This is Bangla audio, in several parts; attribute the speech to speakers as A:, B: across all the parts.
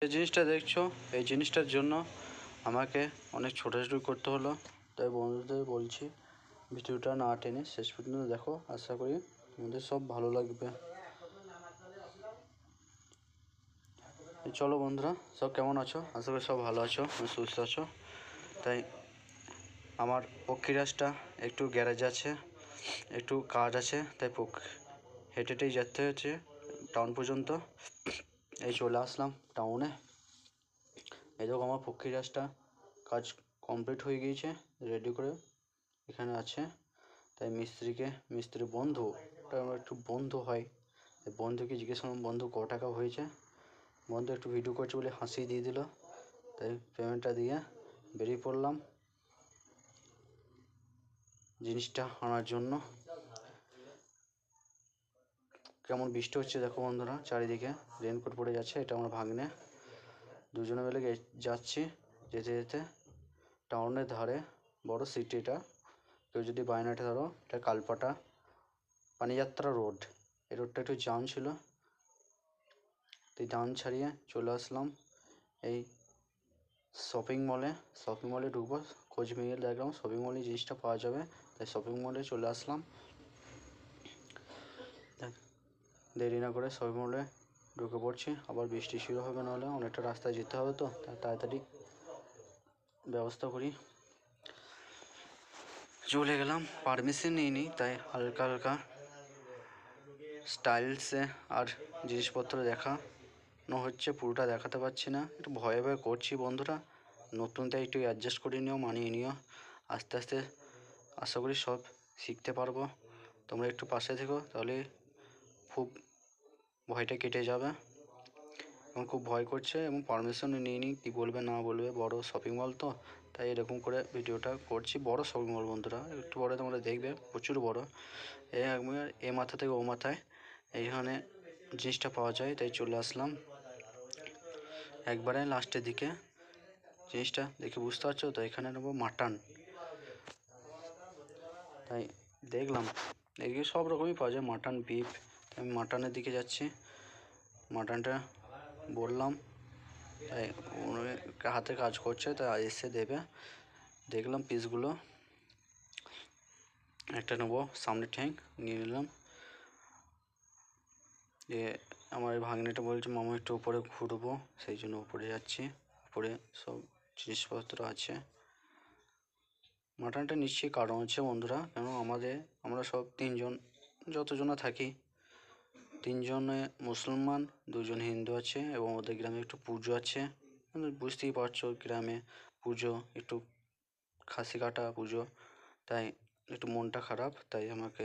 A: যে জিনিসটা দেখছো এই জিনিসটার জন্য আমাকে অনেক ছোটাছুটি করতে হলো, তাই বন্ধুদের বলছি ভিডিওটা না টেনে শেষ পর্যন্ত দেখো, আশা করি তোমাদের সব ভালো লাগবে। চলো বন্ধুরা, সব কেমন আছো? আশা করি সব ভালো আছো, সুস্থ আছো। তাই আমার পক্ষীরাজটা একটু গ্যারেজ আছে, একটু কাজ আছে, তাই হেঁটে হেঁটেই যেতে হচ্ছে টাউন পর্যন্ত। এই চলে আসলাম টাউনে। এই দেখো আমার পক্ষীরাজটা কাজ কমপ্লিট হয়ে গিয়েছে, রেডি করে এখানে আছে। তাই মিস্ত্রি বন্ধু, ওটা আমার একটু বন্ধু হয়, বন্ধুকে জিজ্ঞেস করলাম বন্ধু ক টাকা হয়েছে। বন্ধু একটু ভিডিও করছে বলে হাসি দিয়ে দিল, তাই পেমেন্টটা দিয়ে বেরিয়ে পড়লাম জিনিসটা আনার জন্য। কেমন বৃষ্টি হচ্ছে দেখো বন্ধুরা, চারিদিকে রেনকোট পরে যাচ্ছে। এটা আমার ভাগ্নে, দুজনে মিলে যাচ্ছি। যেতে যেতে টাউনের ধারে বড় সিটি, এটা কেউ যদি বায়নাটা ধরো, এটা কালপাটা পানিযাত্রা রোড। এই রোডটা একটু জাম ছিল, তাই জাম ছাড়িয়ে চলে আসলাম এই শপিং মলে ঢুকবো। খোঁজ নিয়ে দেখলাম শপিং মলে জিনিসটা পাওয়া যাবে, তাই শপিং মলে চলে আসলাম। দেরি না করে শপিং মলে ঢুকে পড়ছি। আবার বৃষ্টি শুরু হবে, নাহলে অনেকটা রাস্তায় যেতে হবে, তো তাড়াতাড়ি ব্যবস্থা করি। চলে গেলাম, পারমিশন নিইনি, তাই হালকা হালকা স্টাইলসে আর জিনিসপত্র দেখানো হচ্ছে, পুরোটা দেখাতে পারছি না, একটু ভয়ে ভয়ে করছি বন্ধুরা। নতুন তাই একটু অ্যাডজাস্ট করে নিও, মানিয়ে নিও। আস্তে আস্তে আশা করি সব শিখতে পারবো। তোমরা একটু পাশে থেকো, তাহলে খুব ভয়টা কেটে যাবে। এবং খুব ভয় করছে, এবং পারমিশনও নিইনি, কী বলবে না বলবে, বড় শপিং মল তো, তাই এরকম করে ভিডিওটা করছি। বড় শপিং মল বন্ধুরা, একটু বড় তোমরা দেখবে, প্রচুর বড়। এ মাথা থেকে ও মাথায় এইখানে জিনিসটা পাওয়া যায়, তাই চলে আসলাম একবারে লাস্টের দিকে। জিনিসটা দেখে বুঝতে পারছো তো, এখানে নেবো মাটন, তাই দেখলাম এদিকে সব রকমই পাওয়া যায়, মাটন, বিফ। আমি মাটনের দিকে যাচ্ছি, মাটনটা বললাম, তাই হাতে কাজ করছে, তাই এসে দেবে। দেখলাম পিসগুলো, একটা নেবো সামনে ঠ্যাং, নিয়ে নিলাম। যে আমার ভাগ্নেটা বলছে মামা একটু উপরে ঘুরবো, সেই জন্য উপরে যাচ্ছি। উপরে সব জিনিসপত্র আছে। মাটনটা নিশ্চয়ই কারণ হচ্ছে বন্ধুরা, কেন আমরা সব তিনজন যতজনা থাকি, তিনজনে মুসলমান, দুজন হিন্দু আছে, এবং ওদের গ্রামে একটু পুজো আছে। বুঝতেই পারছো গ্রামে পুজো, একটু খাসি কাটা পুজো, তাই একটু মনটা খারাপ। তাই আমাকে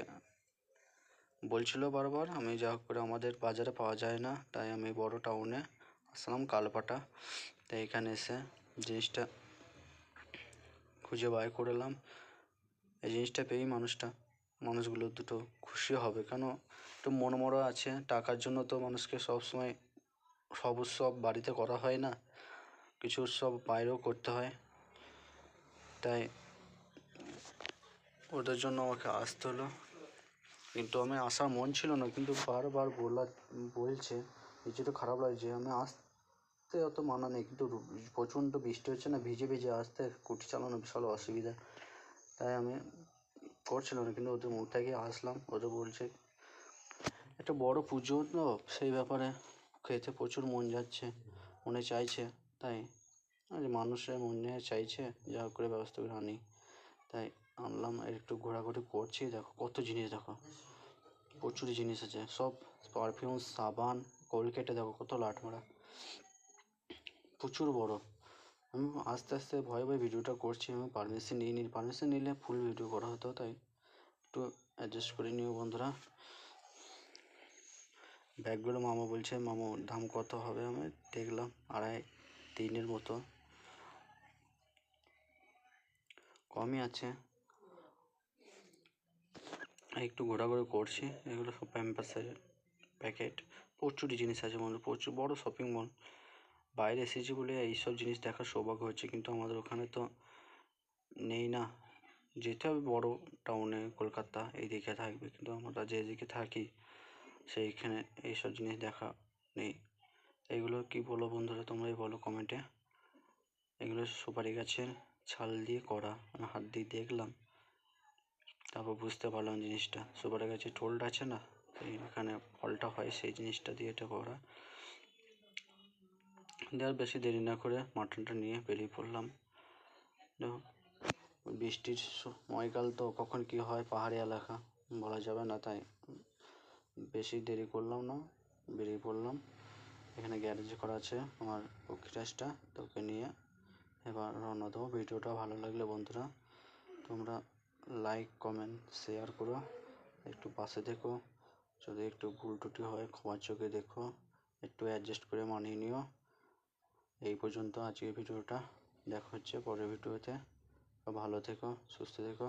A: বলছিল বারবার, আমি যা করে আমাদের বাজারে পাওয়া যায় না, তাই আমি বড় টাউনে আসলাম কালপাটা। তাই এখানে এসে জিনিসটা খুঁজে বার করলাম। এই জিনিসটা পেয়েই মানুষগুলো দুটো খুশি হবে, কেন একটু মনমরা আছে। টাকার জন্য তো মানুষকে সবসময় সব উৎসব বাড়িতে করা হয় না, কিছু উৎসব বাইরেও করতে হয়। তাই ওদের জন্য আমাকে আসতে হলো, কিন্তু আমি আসার মন ছিল না, কিন্তু বারবার বলছে, কিছু তো খারাপ লাগছে। আমি আসতে অত মানা নেই, কিন্তু প্রচণ্ড বৃষ্টি হচ্ছে না, ভিজে ভিজে আসতে স্কুটি চালানো বিশাল অসুবিধা, তাই আমি করছিলাম না। কিন্তু ওদের মুখ থেকে আসলাম, ওদের বলছে একটা বড় পুজো তো, সেই ব্যাপারে খেতে প্রচুর মনে চাইছে, তাই মানুষের মনে চাইছে যা করে ব্যবস্থা করে আনি, তাই আনলাম। একটু ঘোরাঘুরি করছি, দেখো কত জিনিস, দেখো প্রচুর জিনিস আছে, সব পারফিউম, সাবান, কোলগেটে দেখো কত লাট মারা, প্রচুর বড়। আমি আস্তে আস্তে ভয়ে ভয়ে ভিডিওটা করছি, আমি পারমিশন নিলে ফুল ভিডিও করা হতো, তাই একটু অ্যাডজাস্ট করে নিও বন্ধুরা। ব্যাগগুলো মামা বলছে, মামা দাম কত হবে? আমি দেখলাম 2.5-3 মতো, কমই আছে। একটু ঘোরাঘুরি করছি, এগুলো সব প্যাম্পাসের প্যাকেট, প্রচুর জিনিস আছে মনে, প্রচুর বড় শপিং মল। বাইরে এসেছি বলে এইসব জিনিস দেখার সৌভাগ্য হচ্ছে, কিন্তু আমাদের ওখানে তো নেই না, যেতে হবে বড় টাউনে, কলকাতা এই দিকে থাকবে, কিন্তু আমরা যেদিকে থাকি সেইখানে এইসব জিনিস দেখা নেই। এগুলো কি বলো বন্ধুরা, তোমরাই বলো কমেন্টে। এগুলো সুপারি গাছের ছাল দিয়ে করা, আমি হাত দিয়ে দেখলাম, তারপর বুঝতে পারলাম জিনিসটা। সুপারি গাছের টোলটা আছে না, এখানে ফলটা হয়, সেই জিনিসটা দিয়ে এটা করা। আর বেশি দেরি না করে মাটনটা নিয়ে বেরিয়ে পড়লাম। বৃষ্টির সময়কাল তো, কখন কি হয় পাহাড়ি এলাকা বলা যাবে না, তাই বেশি দেরি করলাম না, বেরিয়ে পড়লাম। এখানে গ্যারেজ করা আছে আমার পক্ষীরাজটা, তোকে নিয়ে এবার রওনা দেবো। ভিডিওটা ভালো লাগলে বন্ধুরা তোমরা লাইক কমেন্ট শেয়ার করো, একটু পাশে থেকো। যদি একটু ভুল ত্রুটি হয় ক্ষমার চোখে দেখো, একটু অ্যাডজাস্ট করে মানিয়ে নিও। এই পর্যন্ত আজকের ভিডিওটা, দেখা হচ্ছে পরের ভিডিওতে। ভালো থেকো, সুস্থ থেকো।